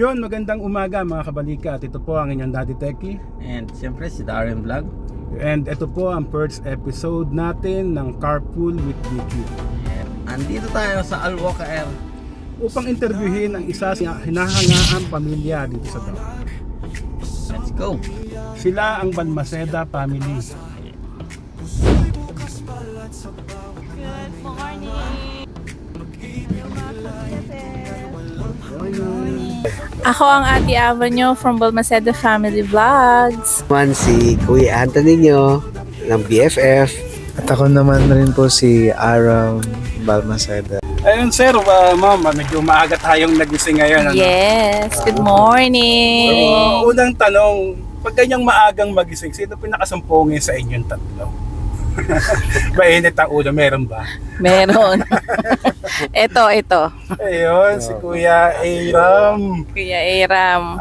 Yun, magandang umaga mga kabalikat. Ito po ang inyong Daddy Techie. And siyempre si Darren Vlog. And ito po ang first episode natin ng Carpool with DQ. Andito tayo sa Alwoca Air. Upang interviewin ang isa sa hinahangaang pamilya dito sa Doha. Let's go. Sila ang Balmaceda family. Good morning! Ako ang Ate Avenue from Balmaceda Family Vlogs. Naman si Kuya Anthony nyo ng BFF. At ako naman rin po si Aram Balmaceda. Ayun sir, ma'am, medyo maaga tayong nagising ngayon. Ano? Yes, good morning! Unang tanong, pag ganyang maagang magising, sino pinakasumpungin sa inyong tatlo? Mainit ang ulo, meron ba? Meron. ito. Ayun, si Kuya Aram. Kuya Aram.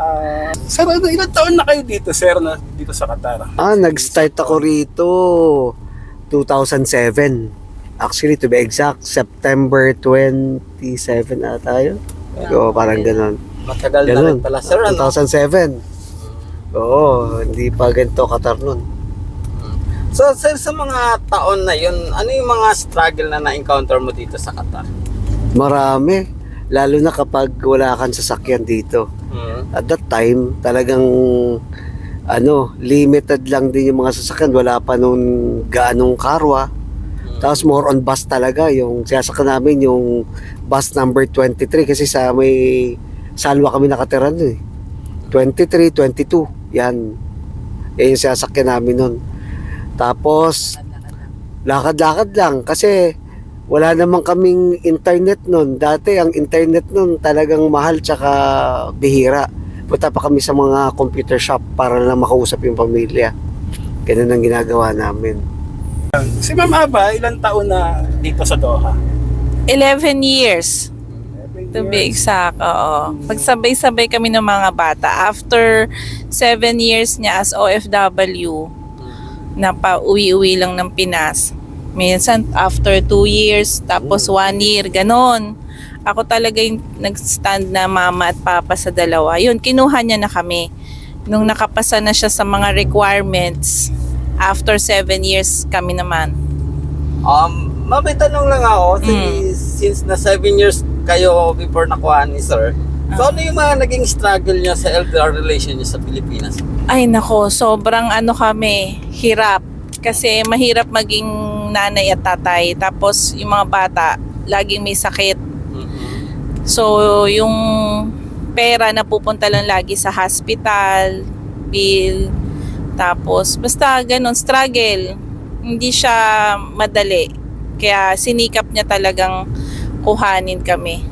Sir, ilang taon na kayo dito, sir, dito sa Qatar? Nag-start ako rito 2007. Actually, to be exact, September 27 na tayo. So, parang ganun. Matagal na rin pala sir. 2007. Oo, hindi pa ganito Qatar nun. So sir, sa mga taon na yun, ano yung mga struggle na na-encounter mo dito sa Qatar? Marami. Lalo na kapag wala kang sasakyan dito. At that time, talagang limited lang din yung mga sasakyan. Wala pa nung gaanong karwa. Tapos more on bus talaga. Yung sinasakyan namin yung bus number 23 kasi sa may Salwa kami nakatira nun eh. 23, 22. Yan. Yan yung sinasakyan namin nun. Tapos lakad-lakad lang kasi wala naman kaming internet nun. Dati ang internet nun talagang mahal tsaka bihira. Punta pa kami sa mga computer shop para lang makausap yung pamilya. Ganun ang ginagawa namin. Si Ma'am Aba, ilang taon na dito sa Doha? 11 years. To be exact, oo. Pagsabay-sabay kami ng mga bata. After 7 years niya as OFW, na pa-uwi-uwi lang ng Pinas. Minsan after 2 years, tapos 1 year, ganon. Ako talaga yung nag-stand na mama at papa sa dalawa. Yun, kinuha niya na kami. Nung nakapasa na siya sa mga requirements, after 7 years kami naman. May tanong lang ako, since na 7 years kayo before nakuha ni sir, so ano yung mga naging struggle niya sa LDR relation niya sa Pilipinas? Ay nako, sobrang kami, hirap. Kasi mahirap maging nanay at tatay. Tapos yung mga bata, laging may sakit. So yung pera na pupunta lang lagi sa hospital, bill, tapos basta ganun, struggle. Hindi siya madali. Kaya sinikap niya talagang kuhanin kami.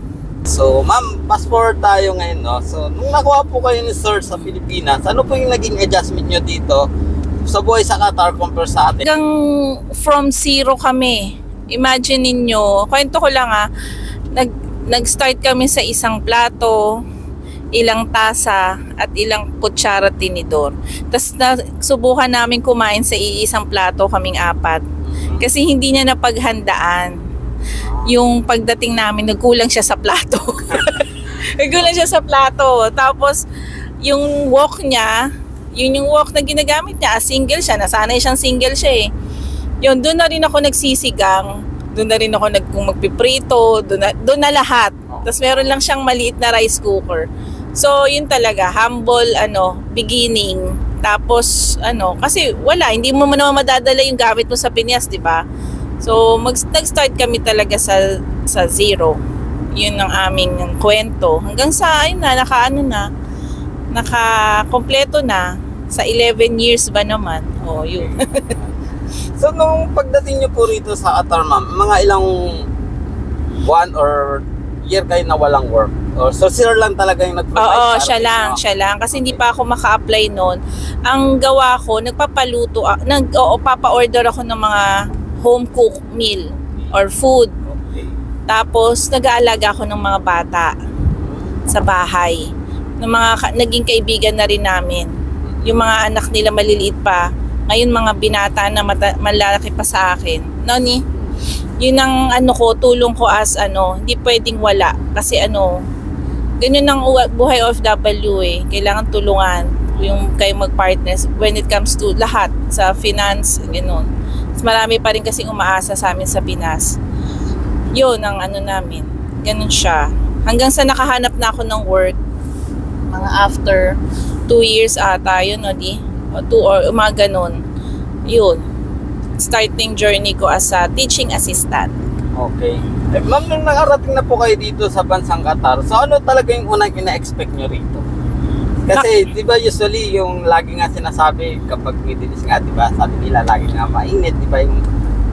So ma'am, fast forward tayo ngayon, no? So nung nakuha po kayo ni sir sa Pilipinas, ano po yung naging adjustment nyo dito sa buhay sa Qatar compare sa atin? Hanggang from zero kami. Imagine ninyo, kwento ko lang nag-start kami sa isang plato, ilang tasa at ilang kutsara tinidor. Tapos subukan namin kumain sa iisang plato kaming 4. Kasi hindi niya napaghandaan. Yung pagdating namin, nagkulang siya sa plato. Nagkulang siya sa plato. Tapos, yung wok niya, yun yung wok na ginagamit niya. Single siya. Nasanay siyang single siya eh. Yun, doon na rin ako nagsisigang. Doon na rin ako kung magpiprito. Doon na lahat. Tapos meron lang siyang maliit na rice cooker. So, yun talaga. Humble, beginning. Tapos, kasi wala. Hindi mo naman madadala yung gamit mo sa Pinas, di ba? So, nag-start kami talaga sa zero. Yun ang aming kwento. Hanggang sa, naka-kompleto na. Sa 11 years ba naman? Yun. So, nung pagdating nyo po rito sa Qatar, ma'am, mga ilang buwan or year kayo na walang work? Or so, sir lang talaga yung nag-provide? Oo, siya lang. Kasi hindi pa ako maka-apply noon. Ang gawa ko, nagpapaluto, papa-order ako ng mga home cooked meal or food. Okay. Tapos nag-aalaga ako ng mga bata sa bahay. Ng mga naging kaibigan na rin namin. Yung mga anak nila maliliit pa. Ngayon mga binata na malalaki pa sa akin. Nani, yun ang tulong ko as hindi pwedeng wala. Kasi Ganyan ang buhay OFW eh. Kailangan tulungan yung kayo mag-partners when it comes to lahat sa finance, gano'n. Mas marami pa rin kasing umaasa sa amin sa Pinas. Yun ang ano namin. Ganun siya. Hanggang sa nakahanap na ako ng work, mga after 2 years ata, yun o di, o 2 or mga ganun. Yun. Starting journey ko as a teaching assistant. Okay. Eh, ma'am, nung nakarating na po kayo dito sa bansang Qatar, so ano talaga yung unang ina-expect nyo rito? Kasi, di ba usually yung lagi nga sinasabi kapag Middle East nga, di ba, sabi nila lagi nga mainit, di ba yung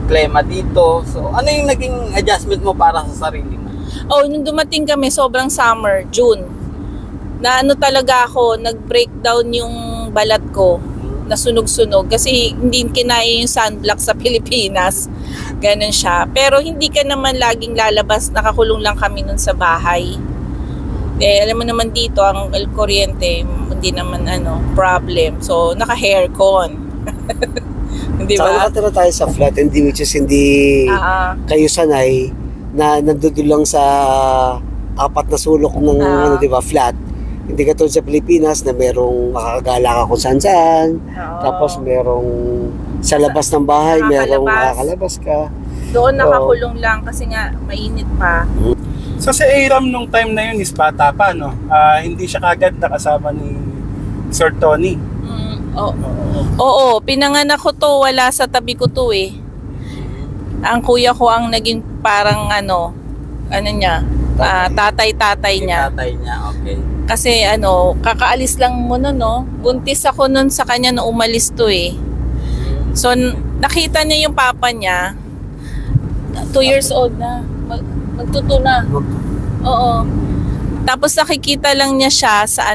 klima dito. So, ano yung naging adjustment mo para sa sarili mo? Oh, nung dumating kami, sobrang summer, June. Na ano talaga ako, nag-breakdown yung balat ko. Nasunog-sunog kasi hindi kinaya yung sunblock sa Pilipinas. Ganun siya. Pero hindi ka naman laging lalabas, nakakulong lang kami nun sa bahay. Eh, alam mo naman dito, ang kuryente, hindi naman problem. So, naka-haircon. Di Saka ba? nakatira tayo sa flat, which is hindi kayo sanay na nandun lang sa apat na sulok ng di ba, flat. Hindi ka tulad sa Pilipinas na merong makakagala ka kung saan-saan. Oo. Tapos merong sa labas ng bahay, merong makakalabas ka. Doon nakakulong lang kasi nga mainit pa. So si Aram nung time na yun is bata pa, no? Hindi siya kagad nakasama ni Sir Tony. Oo, pinanganak ko to, wala sa tabi ko to eh. Ang kuya ko ang naging parang niya, tatay-tatay niya. Tatay niya, okay. Kasi kakaalis lang mo nun, no? Buntis ako nun sa kanya na umalis to eh. So, nakita niya yung papa niya, 2 years old na. Magtuto na. Oo. Tapos nakikita lang niya siya sa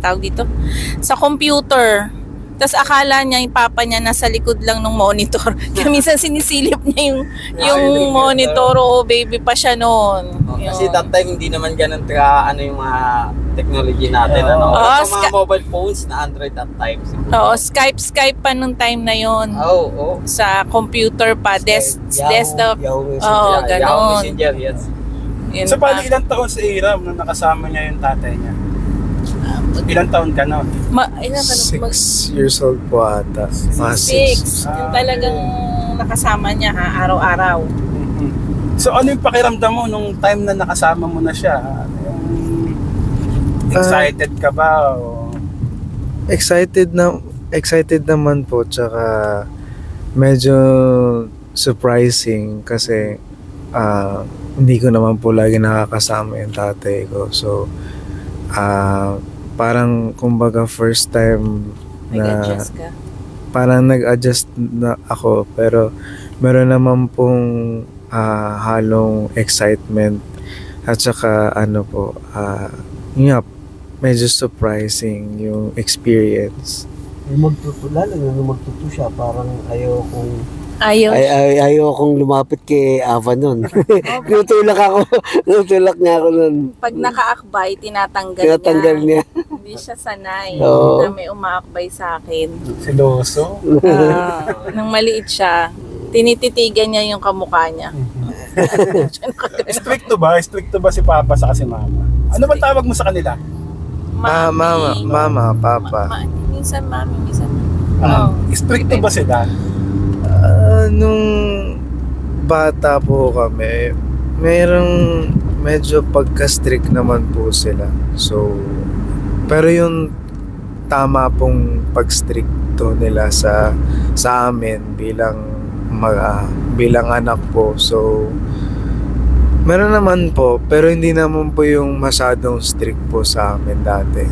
tawag dito? Sa computer. Tapos akala niya yung papa niya nasa likod lang ng monitor. Kaya minsan sinisilip niya yung monitor. O baby pa siya noon. Kasi that time hindi naman ganun yung mga technology natin. Mga mobile phones na Android that time. Oo, Skype pa nung time na yon. Oo. Sa computer pa, desktop. Yahoo Oo, Messenger. ganon. Yahoo Messenger, yes. Yun So pa. paano ilang taon si Aram nung nakasama niya yung tatay niya? Ilang taon ka nun? Ilan ka nung 6 years old po ata. Mga 6. Yung talagang nakasama niya araw-araw. Mhm. So ano yung pakiramdam mo nung time na nakasama mo na siya? Excited ka ba? O... Excited naman po, tsaka medyo surprising kasi hindi ko naman po lagi nakakasama yung tatay ko. So, parang kumbaga first time na Nag-adjust ka. parang nag-adjust na ako, pero meron naman pong halong excitement at saka medyo surprising yung experience. Yung lalo yung magtuto siya, parang ayaw Ayaw. ayaw akong lumapit kay Ava nun. Tinutulak niya ako nun. Pag nakaakbay, Tinatanggal niya. Hindi siya sanay Oo. na may umaakbay sa akin. Siloso? Nang maliit siya, tinititigan niya yung kamukha niya. Stricto ba? Stricto ba si Papa sa si Mama? Ano ba tawag mo sa kanila? Mama, papa. Minsan mami, minsan. Stricto ba sila? Nung bata po kami, merong medyo pagka-strict naman po sila. So, pero yung tama pong pag-stricto nila sa amin bilang anak po. So, meron naman po, pero hindi naman po yung masyadong strict po sa amin dati.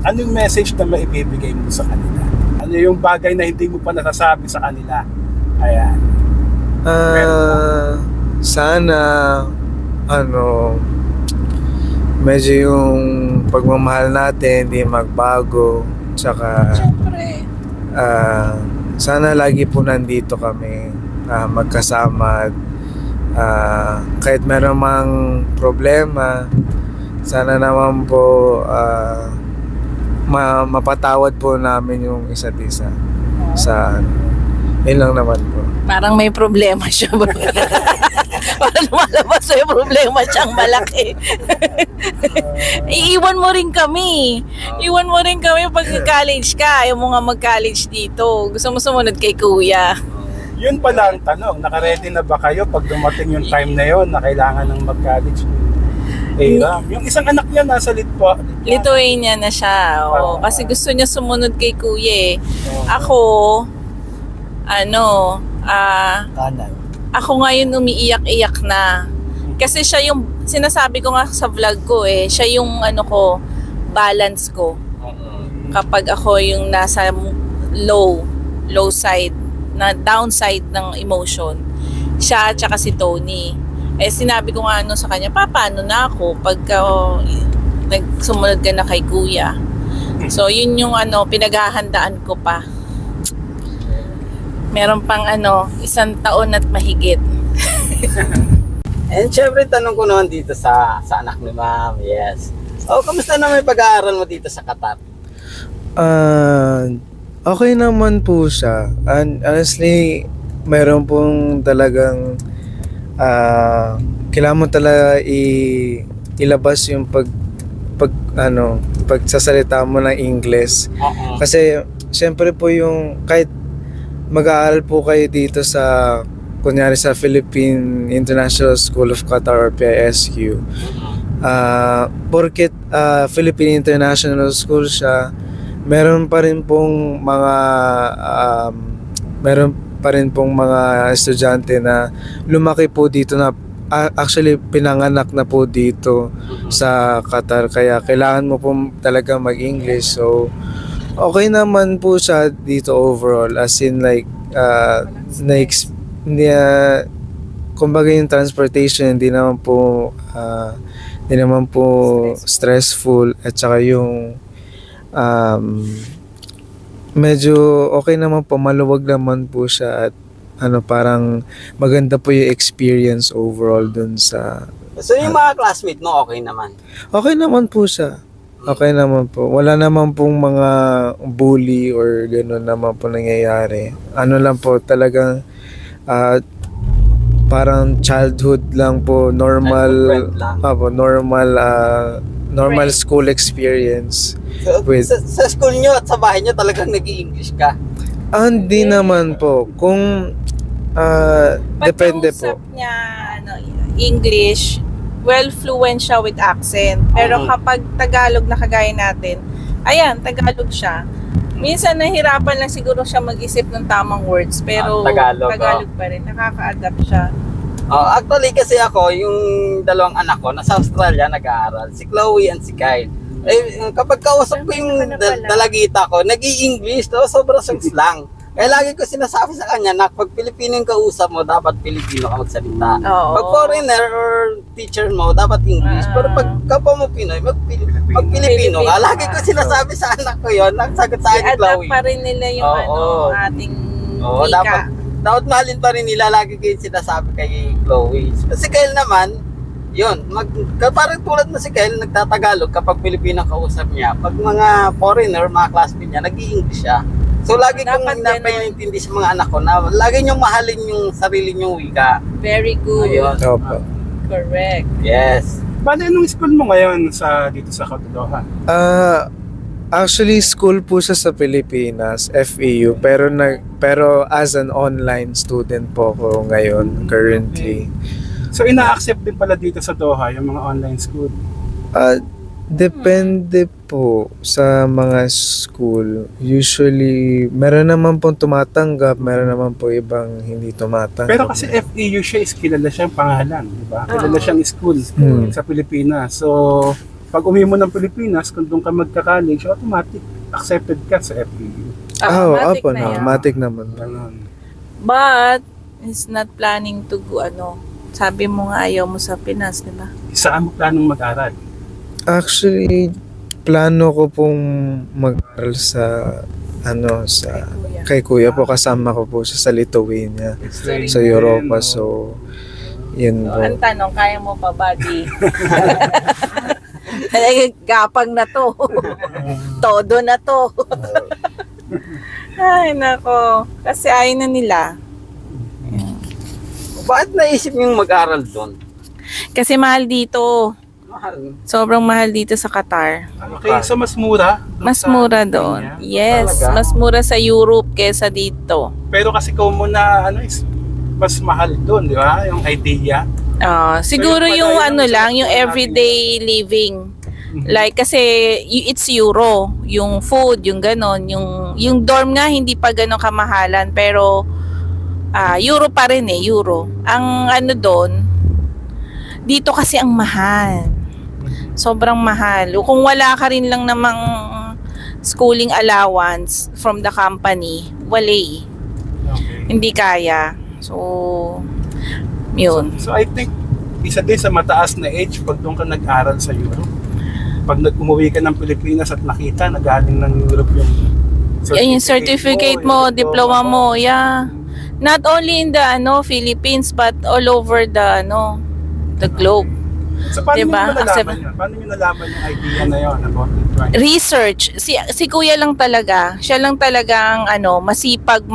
Ano yung message na maibibigay mo sa kanila? Ano yung bagay na hindi mo pa nasasabi sa kanila? Ayan. Sana medyo yung pagmamahal natin hindi magbago, tsaka Siyempre. sana lagi po nandito kami magkasama, kahit meron mang problema, sana naman po mapatawad po namin yung isa't isa yun lang naman po. Parang may problema siya. Para lumalabas yung problema siyang malaki. Iiwan mo rin kami. Iwan mo rin kami pag college ka. Ayaw mo nga mag-college dito. Gusto mo sumunod kay kuya. Yun pala ang tanong, naka-ready na ba kayo pag dumating yung time na yon na kailangan ng mag-college? Yung isang anak niya nasa Lithuania na siya. Oo, kasi gusto niya sumunod kay kuya eh. Ako, Kanan. ako ngayon umiiyak-iyak na. Kasi siya yung, sinasabi ko nga sa vlog ko eh, siya yung balance ko. Kapag ako yung nasa low side, na downside ng emotion. Siya at saka si Tony. Eh sinabi ko nga sa kanya, paano na ako pagka nagsumunod ka na kay kuya. So yun yung pinaghahandaan ko pa. Meron pang 1 taon at mahigit. And syempre, tanong ko naman dito sa anak ni ma'am. Yes. Kamusta naman yung pag-aaral mo dito sa Qatar? Okay naman po siya. And honestly, meron pong talagang kailangan mo talaga ilabas yung pagsasalita mo ng English. Kasi syempre po yung kahit mag-aaral po kayo dito sa kunyari sa Philippine International School of Qatar or PISQ, porket Philippine International School siya, meron pa rin pong mga estudyante na lumaki po dito na actually pinanganak na po dito sa Qatar, kaya kailangan mo po talaga mag-English. So okay naman po siya dito overall, as in like kumbaga yung transportation hindi naman po stressful, at saka yung medyo okay naman po, maluwag naman po siya, at parang maganda po yung experience overall dun sa... So yung mga classmate mo, okay naman? Okay naman po siya. Okay naman po. Wala naman pong mga bully or gano'n naman po nangyayari. Ano lang po, talagang parang childhood lang po, normal school experience. So, with sa school nyo at sa bahay nyo talagang nag-i-English ka? hindi naman po. Kung depende po. Pag-uusap niya English, well fluent siya with accent. Pero kapag Tagalog na kagaya natin, ayan, Tagalog siya. Minsan nahirapan lang siguro siya mag-isip ng tamang words, pero Tagalog pa rin. Nakaka-adapt siya. Actually kasi ako, yung 2 anak ko, nasa Australia nag-aaral. Si Chloe and si Kyle. Kapag kausap ko yung dalagita ko, nag-i-English, sobrang slang. Kaya lagi ko sinasabi sa kanya na pag Pilipino yung kausap mo, dapat Pilipino ka magsalita. Pag foreigner or teacher mo, dapat English. Pero pag kapwa mo Pinoy, mag-Pilipino ka. Lagi ko sinasabi sa anak ko yun, nagsagot sa akin, Chloe. I-adapt pa rin nila yung ating ika. Dapat mahalin pa rin nila, lagi ko yung sinasabi kay Chloe. Si Kyle naman, yun, parang tulad mo si Kyle, nagtatagalog kapag Pilipino kausap niya. Pag mga foreigner, mga classmate niya, nag-i-English siya. So lagi kong napaintindi sa mga anak ko na lagi niyong mahalin yung sarili niyong wika. Very good. Ayun. Opo. Correct. Yes. Paano anong school mo ngayon dito sa Doha? Actually, school po siya sa Pilipinas, FEU, pero as an online student po ako ngayon, currently. So ina-accept din pala dito sa Doha yung mga online school? Depende po sa mga school. Usually, meron naman pong tumatanggap, meron naman po ibang hindi tumatanggap. Pero kasi FEU siya is kilala siyang pangalan, di ba? Kilala siyang school sa Pilipinas. So, pag umuwi mo ng Pilipinas, kung doon ka magka-college, automatic accepted ka sa FEU. Automatic naman. But, he's not planning to go, sabi mo nga ayaw mo sa Pinas, di ba? Saan mo planong mag-aral? Actually, plano ko pong mag-aral kay kuya po, kasama ko po siya sa Lithuania, sa Europa. So, yun po. Ang tanong, kaya mo pa ba, di? Gapang na to. Todo na to. Ay, nako. Kasi ayaw na nila. Bakit naisip niyong mag-aral doon? Kasi mahal dito. Mahal. Sobrang mahal dito sa Qatar. Okay, so mas mura? Mas mura doon. Kenya? Yes, Talaga? mas mura sa Europe kesa dito. Pero kasi common na is mas mahal doon, di ba? Yung idea. Siguro So, yung yung pala lang, yung yung natin- everyday living. Like kasi it's euro, yung food, yung ganon, yung dorm nga hindi pa ganon kamahalan pero euro pa rin euro. Ang doon dito kasi ang mahal. Sobrang mahal. Kung wala ka rin lang namang schooling allowance from the company, wala eh. Okay. Hindi kaya. So, yun. So I think isa din sa mataas na age pag doon ka nag-aral sa Europe. Pag umuwi ka ng Pilipinas at nakita na galing ng Europe Yung certificate mo, diploma mo, yeah. Not only in the Philippines but all over the globe. So paano Diba? nyo nalaman yun? Paano nyo nalaman yung idea na yun about the trying? Research. Si Kuya lang talaga. Siya lang talagang masipag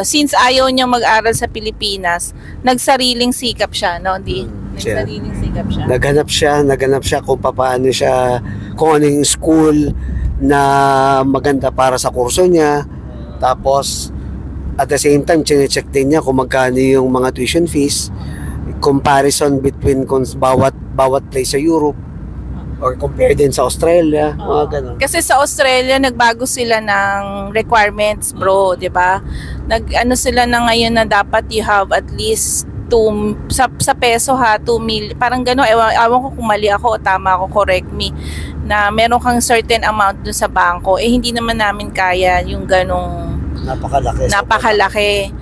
since ayaw niya mag-aral sa Pilipinas, nagsariling sikap siya, no? siya. Nagsariling sikap siya. Naghanap siya kung paano siya, kung ano yung school na maganda para sa kurso niya. Tapos, at the same time, chinecheck din niya kung magkano yung mga tuition fees. Comparison between bawat place sa Europe or compare din sa Australia, mga ganun. Kasi sa Australia, nagbago sila ng requirements, bro, di ba? Sila na ngayon na dapat you have at least sa peso 2 mil, parang gano'n, ewan ko kung mali ako o tama ako, correct me, na meron kang certain amount dun sa bangko, hindi naman namin kaya yung ganong napakalaki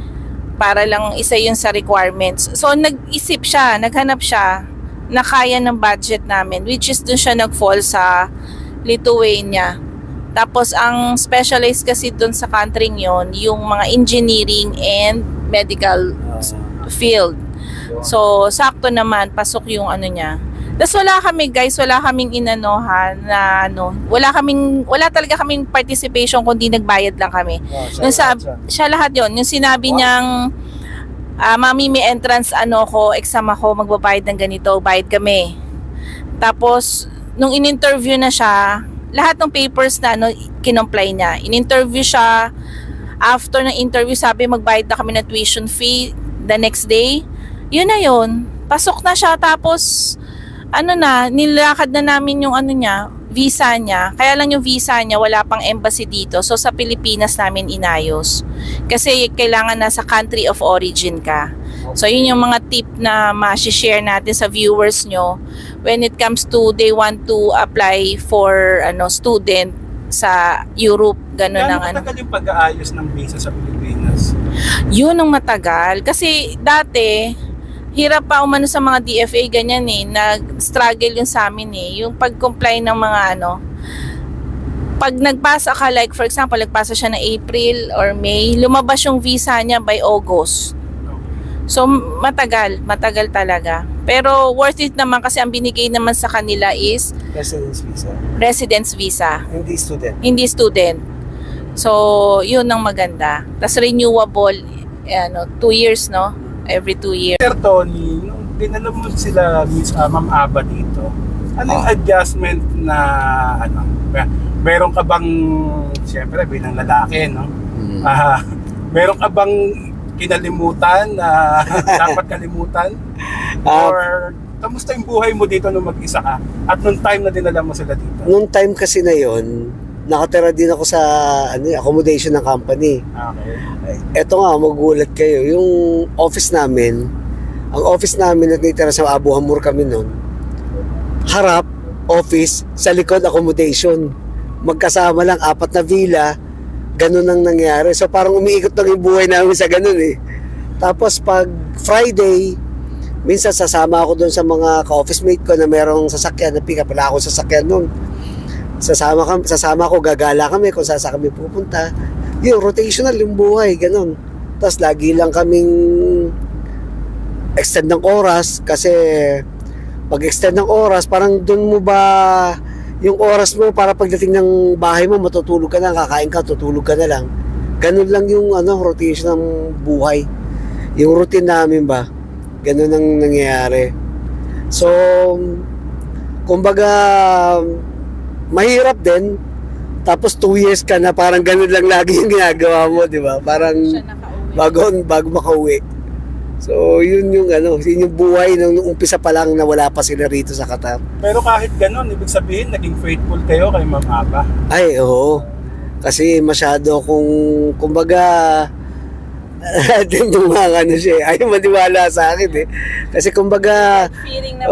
para lang isa yun sa requirements. So nag-isip siya, naghanap siya na kaya ng budget namin, which is dun siya nag-fall sa Lithuania. Tapos ang specialized kasi dun sa country yon yung mga engineering and medical field. So sakto naman pasok yung niya. Tapos wala kaming inanohan na wala talaga kaming participation kundi nagbayad lang kami. Siya lahat yon. Yung sinabi niyang mami may entrance exam ako, magbabayad ng ganito, bayad kami. Tapos nung in-interview na siya, lahat ng papers na kinomply niya. In-interview siya, after ng interview sabi magbayad na kami ng tuition fee the next day. Yun na yun. Pasok na siya tapos nilakad na namin yung visa niya. Kaya lang yung visa niya wala pang embassy dito. So sa Pilipinas namin inayos. Kasi kailangan nasa country of origin ka. So yun yung mga tip na ma-share natin sa viewers nyo when it comes to they want to apply for student sa Europe, gano'n ang matagal yung pag-aayos ng visa sa Pilipinas? Yun ang matagal. Kasi dati, hirap pa umano sa mga DFA, ganyan nag-struggle yun sa amin yung pag-comply ng mga pag nagpasa ka, like for example, nagpasa siya ng April or May, lumabas yung visa niya by August. So, matagal talaga. Pero worth it naman kasi ang binigay naman sa kanila is residence visa. Hindi student. So, yun ang maganda. Tapos renewable, 2 years, no? Every 2 years. Sir Tony, nung dinala mo sila Ma'am Aba dito, ano yung adjustment na meron ka bang, siyempre bilang lalaki, no? Meron ka bang kinalimutan na dapat kalimutan? Or kamusta yung buhay mo dito nung mag-isa ka? At nung time na dinala mo sila dito? Nung time kasi na yon, nakatira din ako sa accommodation ng company. Okay. Eto nga, magulat kayo. Yung office namin, ang office namin natitira sa Abu Hamur kami noon. Harap, office, sa likod accommodation. Magkasama lang, 4 na villa. Ganun ang nangyari. So parang umiikot lang yung buhay namin sa ganun Tapos pag Friday, minsan sasama ako doon sa mga ka-office mate ko na merong sasakyan, na pick up wala akong sasakyan noon. Sasama ko, gagala kami kung saan kami pupunta. Yung rotational yung buhay, ganun. Tapos lagi lang kaming extend ng oras kasi pag extend ng oras, parang doon mo ba yung oras mo para pagdating ng bahay mo, matutulog ka na, kakain ka, tutulog ka na lang. Ganun lang yung rotation ng buhay. Yung routine namin ba. Ganun ang nangyayari. So, kumbaga, mahirap din. Tapos 2 years ka na parang ganun lang lagi yung ginagawa mo, di ba? Parang Siya nakauwi. bago makauwi. So, yun yung yun yung buhay nung umpisa pa lang na wala pa sila rito sa Qatar. Pero kahit ganun, ibig sabihin, naging faithful kayo kay Ma'am Aba. Ay, oo. Kasi masyado kumbaga, din yung mga siya, ayaw maniwala sa akin eh. Kasi kumbaga, Feeling na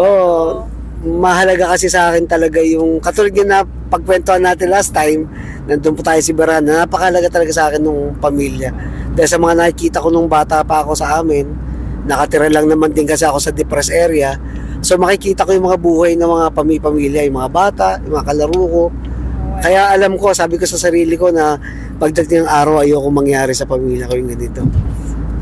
mahalaga kasi sa akin talaga yung, katulad yun na pagkwentuhan natin last time, nandun po tayo si Barana, napakalaga talaga sa akin nung pamilya. Dahil sa mga nakikita ko nung bata pa ako sa amin, nakatira lang naman din kasi ako sa depressed area. So makikita ko yung mga buhay ng mga pamilya, yung mga bata, yung mga kalaro ko. Kaya alam ko, sabi ko sa sarili ko na pagdating ng araw, ayoko mangyari sa pamilya ko yung ganito.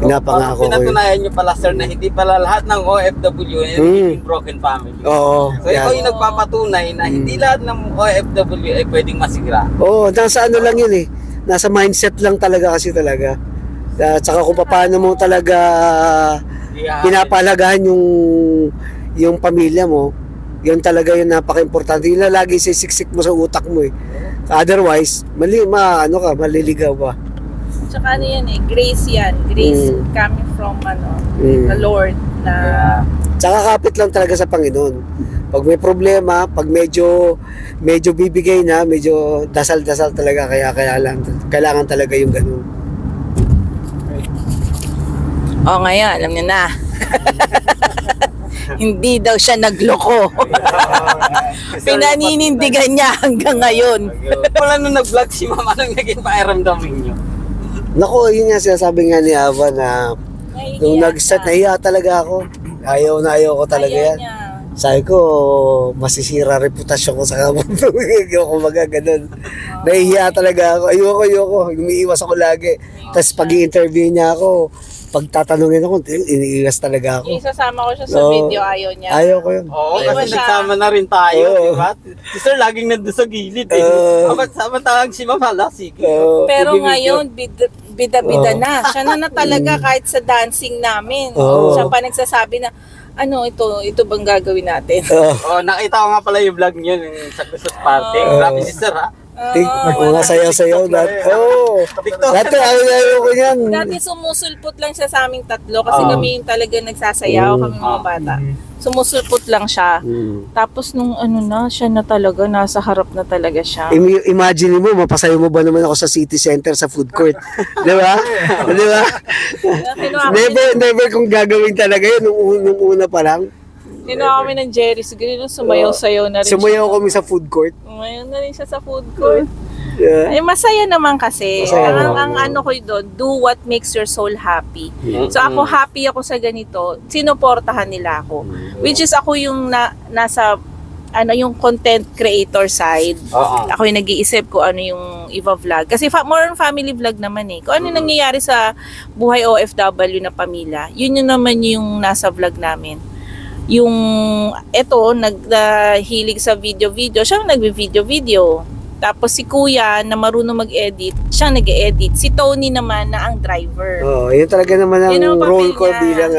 Pinapangako ko yun. Pinatunayan nyo pala, sir, na hindi pala lahat ng OFW ay naging broken family. Oo. So ikaw yung nagpapatunay na hindi lahat ng OFW ay pwedeng masira. Oo, nasa lang yun eh. Nasa mindset lang talaga kasi talaga. At saka kung paano mo talaga pinapalagahan yung pamilya mo, yun talaga yung napaka-importante. Yun na lagi sisiksik mo sa utak mo eh. Otherwise, maliligaw ka. Tsaka ano yan eh, grace yan. Grace coming from the Lord na Tsaka kapit lang talaga sa Panginoon. Pag may problema, pag medyo bibigay na, medyo dasal-dasal talaga, kailangan talaga yung ganun. ngayon, alam niyo na. Hindi daw siya nagloko. Pinaninindigan niya hanggang ngayon. Wala nung nag-vlog si ma'am, anong naging pakiramdam ninyo? Nako, yun nga sinasabi nga ni Ava na nung nag-start, nahiya talaga ako. Ayaw ko talaga yan. Sabi ko, masisira reputasyon ko sa kamundo. Kumbaga ganun. Nahihiya talaga ako. Ayoko. Umiiwas ako lagi. Tapos pag i-interview niya ako, pag tatanungin ako, iniiwas talaga ako. Isasama ko siya sa video, ayaw niya. Ayaw ko yun. Oo, Iwan kasi siya. nagsama na rin tayo, Oo. di ba? Si sir, laging nandun sa gilid eh. Samantalang si ma'am, hala, sige. Pero Sige, ngayon, bida-bida na. Siya na talaga kahit sa dancing namin. Oo. Siya pa nagsasabi na, ito bang gagawin natin? Oh, nakita ko nga pala yung vlog niyo yung sa Christmas party. Grabe si sir, ha? Mga sayaw-sayaw. TikTok. Dati ayaw ko yan. Dati sumusulpot lang siya sa aming tatlo kasi kami yung talaga nagsasayaw, kami mga bata. Sumusulpot lang siya. Tapos nung siya na talaga, nasa harap na talaga siya. Imagine mo, mapasayo mo ba naman ako sa city center sa food court? Di ba? Di ba? Never kung gagawin talaga yun nung una pa lang. Kinuha kami ng Jerry's Grill, sumayaw-sayaw na rin Sumayaw kami sa food court. Sumayaw na rin siya sa food court. Yeah. Ay, masaya naman kasi. Masaya Ang ano ko doon, do what makes your soul happy. So ako happy ako sa ganito, sinuportahan nila ako. Which is ako yung nasa yung content creator side. Ako yung nag-iisip ko ano yung i-vlog. Kasi more on family vlog naman eh. Kung ano nangyayari sa buhay OFW na pamilya, yun naman yung nasa vlog namin. Yung naghilig sa video, siya nagvi-video. Tapos si Kuya na marunong mag-edit, siya nag-edit. Si Tony naman na ang driver. Yun talaga naman ang Yun ang role papel ko niya. bilang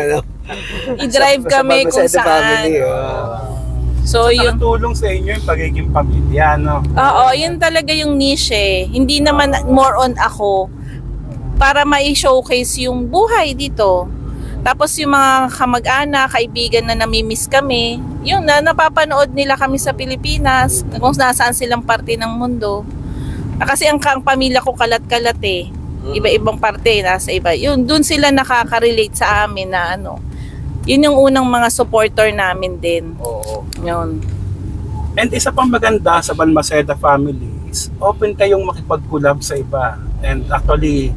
I-drive kami kung sa family. saan. So yun. Nakatulong sa inyo yung pagiging pamilya, no? Oo, yun talaga yung niche eh. Hindi naman more on ako para ma-showcase yung buhay dito. Tapos yung mga kamag-anak, kaibigan na namimiss kami, yun na napapanood nila kami sa Pilipinas, kung nasaan silang parte ng mundo. Kasi ang pamilya ko kalat-kalat eh. Iba-ibang parte, nasa iba. Yun, dun sila nakaka-relate sa amin na yun yung unang mga supporter namin din. Oo. Yun. And isa pang maganda sa Balmaceda family is open kayong makipag-collab sa iba. And actually,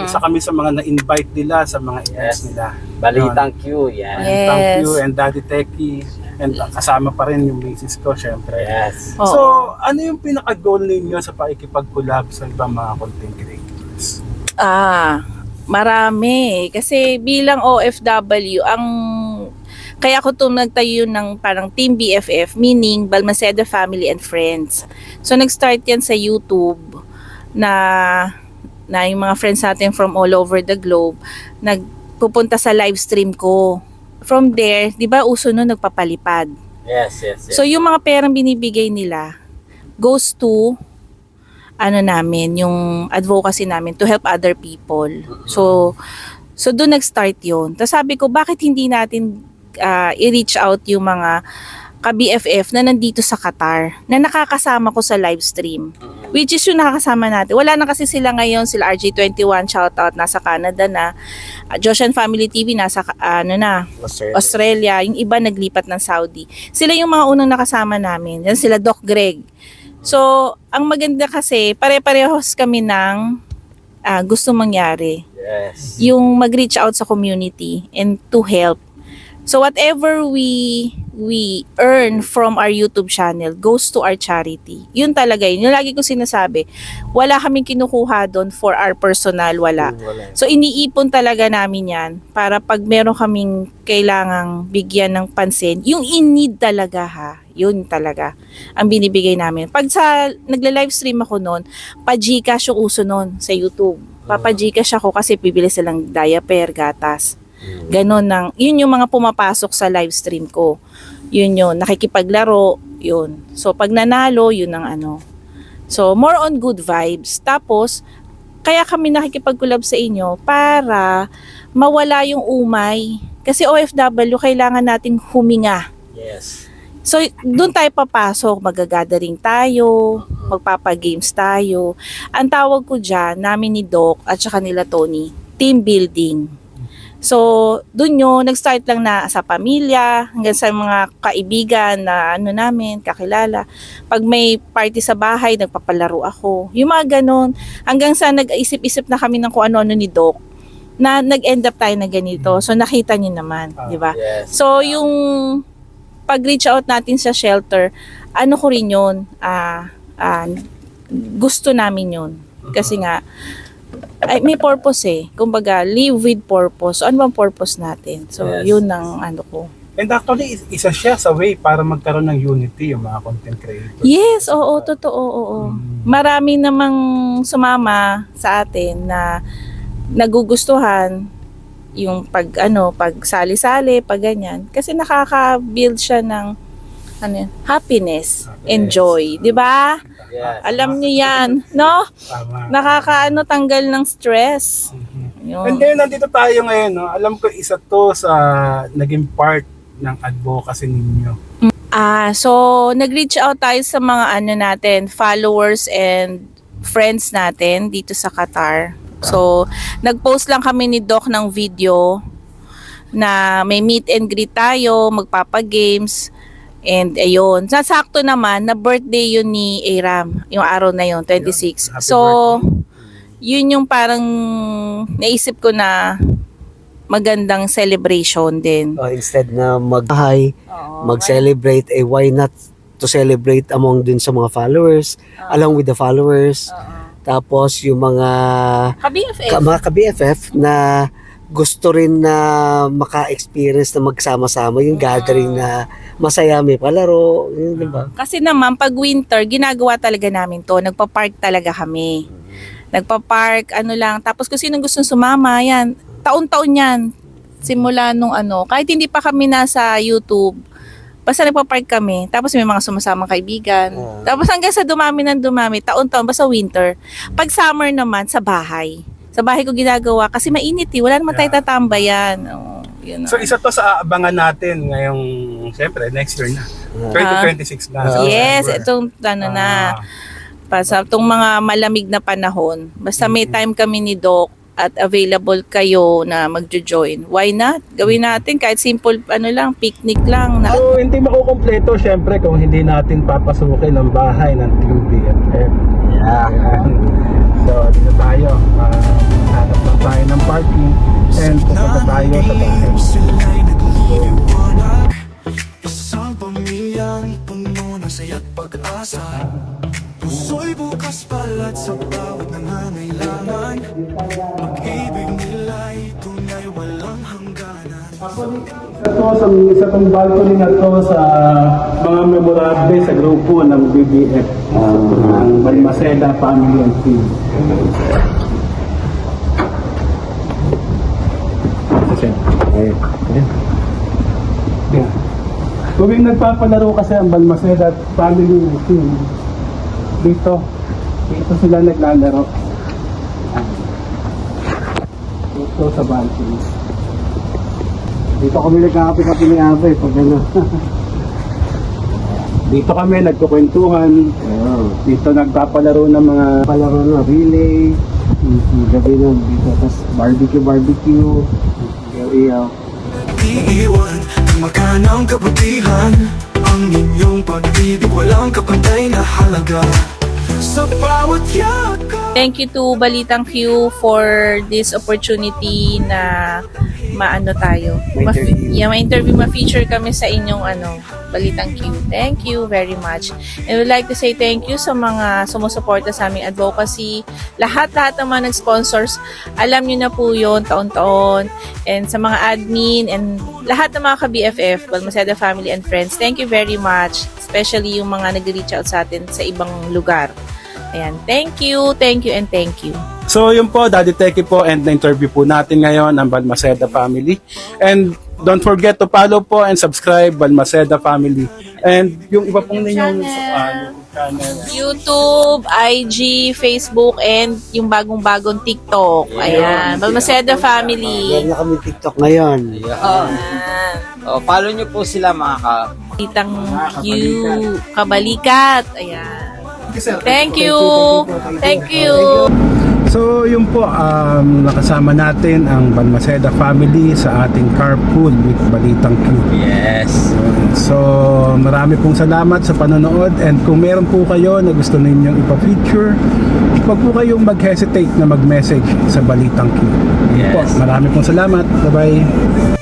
isa kami sa mga na-invite nila sa mga events nila. Balitang Q, yan. Yes. Thank you and Daddy Techie. And kasama pa rin yung misis ko, syempre. Yes. Oo. So, ano yung pinaka-goal ninyo sa pakikipag-collab sa ibang mga content creators? Marami. Kasi bilang OFW, kaya ko nagtayo ng parang Team BFF, meaning Balmaceda Family and Friends. So, nag-start yan sa YouTube na yung mga friends natin from all over the globe, nagpupunta sa live stream ko. from there, di ba uso nun nagpapalipad. Yes. So yung mga perang binibigay nila goes to namin, yung advocacy namin to help other people. So doon nag-start yun. Tapos sabi ko, bakit hindi natin i-reach out yung mga ka-BFF na nandito sa Qatar, na nakakasama ko sa live stream. Which is yung nakakasama natin. Wala na kasi sila ngayon, sila RJ21, shoutout, nasa Canada na. Josh and Family TV, nasa Australia. Yung iba naglipat ng Saudi. Sila yung mga unang nakasama namin. Yan sila Doc Greg. So, ang maganda kasi, pare-parehos kami ng gusto mangyari. Yes. Yung mag-reach out sa community and to help. So whatever we earn from our YouTube channel goes to our charity. Yun talaga yun. Yung lagi ko sinasabi, wala kaming kinukuha doon for our personal, wala. So iniipon talaga namin yan para pag meron kaming kailangang bigyan ng pansin, yung in-need talaga ha, yun talaga ang binibigay namin. Pag sa nagla-live stream ako noon, pa-Gcash yung uso noon sa YouTube. Papa-Gcash ako kasi bibili silang diaper, gatas. Ganon yun yung mga pumapasok sa live stream ko. Yun, nakikipaglaro, yun. So, pag nanalo, yun ang So, more on good vibes. Tapos, kaya kami nakikipag-collab sa inyo para mawala yung umay. Kasi OFW, kailangan nating huminga. Yes. So, doon tayo papasok, magagathering tayo, magpapagames tayo. Ang tawag ko dyan, namin ni Doc at saka nila Tony, team building. So, doon nag-start lang na sa pamilya, hanggang sa mga kaibigan na namin, kakilala. Pag may party sa bahay, nagpapalaro ako. Yung mga ganon, hanggang sa nag-isip-isip na kami ng kung ano-ano ni Doc, na nag-end up tayo na ganito. So, nakita niyo naman, di ba? Yes. So, yung pag-reach out natin sa shelter, ko rin yun, gusto namin yun. Kasi nga, may purpose Kumbaga, live with purpose. So, ano bang purpose natin? So, Yes. yun ang ko. And actually, isa siya sa way para magkaroon ng unity yung mga content creators. Yes, oo, totoo, oo. Marami namang sumama sa atin na nagugustuhan yung pag sali-sali, pag ganyan. Kasi nakaka-build siya ng happiness and joy, 'di ba? Yes. Alam niyo 'yan, no? Tama. Tanggal ng stress. Yun. And then, nandito tayo ngayon, no? Alam ko isa to sa naging part ng advocacy ninyo. So nag-reach out tayo sa mga natin, followers and friends natin dito sa Qatar. So nag-post lang kami ni Doc ng video na may meet and greet tayo, magpapa-games. And ayun, sasakto naman na birthday yun ni Aram, yung araw na yun, 26. Happy So, yun yung parang naisip ko na magandang celebration din. Instead na mag-celebrate, why not to celebrate among din sa mga followers, along with the followers. Tapos yung mga ka-BFF na gusto rin na maka-experience na magsama-sama yung gathering na masaya, may palaro, yun, di ba? Kasi naman, pag winter, ginagawa talaga namin to. Nagpa-park talaga kami. Nagpa-park, tapos kung sino gustong sumama, yan. Taon-taon yan. Simula nung kahit hindi pa kami nasa YouTube, basta nagpa-park kami. Tapos may mga sumasamang kaibigan. Tapos hanggang sa dumami, taon-taon, basta winter. Pag summer naman, sa bahay. Sa bahay ko ginagawa kasi mainit wala naman tayo tatambayan. Yun So, isa to sa abangan natin ngayong, siyempre, next year na. 2026 na. sa yes, December. itong na. Sa itong mga malamig na panahon. Basta may time kami ni Doc at available kayo na magjo-join. Why not? Gawin natin kahit simple lang, picnic lang. So, hindi makukompleto syempre kung hindi natin papasukin ang bahay ng Team BFF. Ayan. So, dito tayo. Hanap lang tayo ng parking and pupunta tayo sa bahay. Isang pamilyang puno ng saya't pag-asa. Puso'y bukas palat sa bawat nangangailangan. Pag-ibig nila'y tunay walang hangganan. Isa tong balcony na to sa mga memorable sa grupo ng BBF. Ang Balmaceda Family and Team. Yeah. Tuwing nagpapalaro kasi ang Balmaceda family team, dito sila naglalaro. Dito sa balcony. Dito kami nagkakape-kape ni Abe pag ano. Dito kami nagkukwentuhan. Dito nagpapalaro ng mga Palaro na relay. Gabi na dito. Tapos barbecue. Iyaw. Iiwan ng makanang kabutihan. Ang inyong pag-ibig walang kapantay na halaga. Sa bawat yakap. Thank you to Balitang Q for this opportunity na maano tayo. Ma-interview, ma-feature kami sa inyong Balitang Q. Thank you very much. And we'd like to say thank you sa mga sumusuporta sa aming advocacy. Lahat ng mga nag-sponsors, alam nyo na po yun, taon-taon. And sa mga admin and lahat ng mga ka-BFF, Balmaceda family and friends, thank you very much. Especially yung mga nag-reach out sa atin sa ibang lugar. Ayan, thank you, and thank you. So yun po, Daddy Teki po, and na-interview po natin ngayon ang Balmaceda family. And don't forget to follow po and subscribe Balmaceda family. And yung iba pong ninyong channel. YouTube, IG, Facebook, and yung bagong-bagong TikTok. Ayan, Balmaceda family. Meron na kami TikTok ngayon. Ayan. Follow nyo po sila mga Balitang Q, kabalikat. Ayan. Thank you. Thank you. So yun po, nakasama natin ang Balmaceda family sa ating carpool with Balitang Q. Yes. So marami pong salamat sa panonood, and kung meron po kayo na gusto ninyong ipa-feature, huwag po kayong mag-hesitate na mag-message sa Balitang Q. Yun po, Yes. marami pong salamat. Bye-bye.